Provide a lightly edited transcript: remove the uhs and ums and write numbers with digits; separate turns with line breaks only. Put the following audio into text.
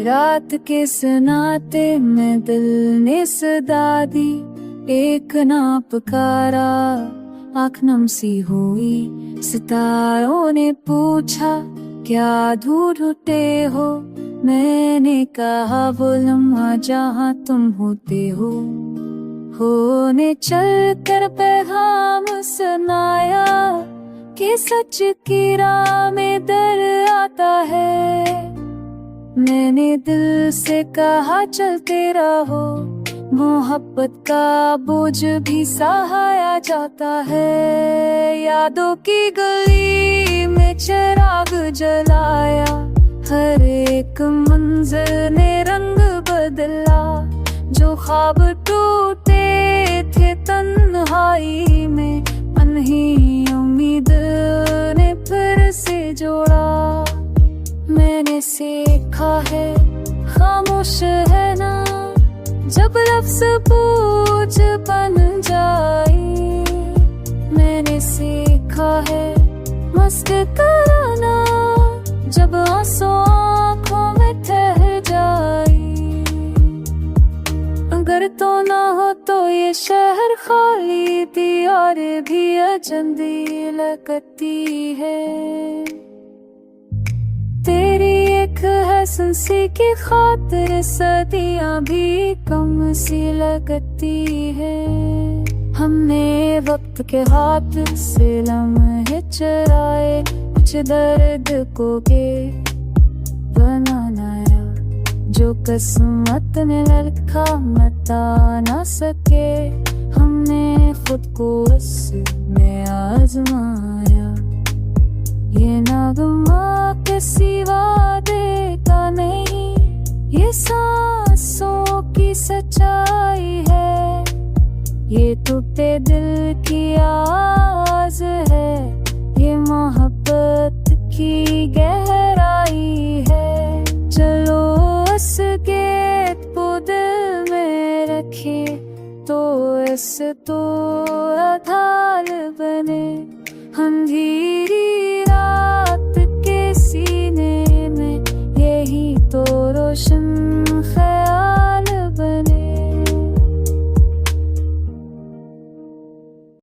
रात के सन्नाटे में दिल ने सदा दी, एक ना पुकारा आँख नम सी हुई। सितारों ने पूछा क्या ढूंढते हो, मैंने कहा वो लम्हा जहाँ तुम होते हो। ने चल कर पैगाम सुनाया कि सच की राह में दर आता है। मैंने दिल से कहा चलते रहो, मोहब्बत का बोझ भी सहाया जाता है। यादों की गली में चिराग जलाया, हर एक मंजर ने रंग बदला। जो ख्वाब टूटे थे तन्हाई में, अनही उम्मीद ने फिर से जोड़ा। मैंने सीखा है खामोश है ना, जब लफ्ज़ पूछ बन जाए। मैंने सीखा है मस्त कराना, जब आंसू आँखों में ठहर जाए। अगर तो ना हो तो ये शहर खाली थी और भी अजंदी लगती है। तेरी एक है सुनसी की खातिर सदियां भी कम सी लगती है। हमने वक्त के हाथ से लम्हे चुराए, कुछ दर्द को के बनाना जो किस्मत ने लिखा मिटा ना सके। हमने खुद को इसमें आजमाया, ये नागमा किसी वादे का नहीं, ये सांसों की सच्चाई है। ये टूटे दिल की आवाज़ है, ये मोहब्बत की गहराई है। चलो इस गीत को दिल में रखे तो इस तो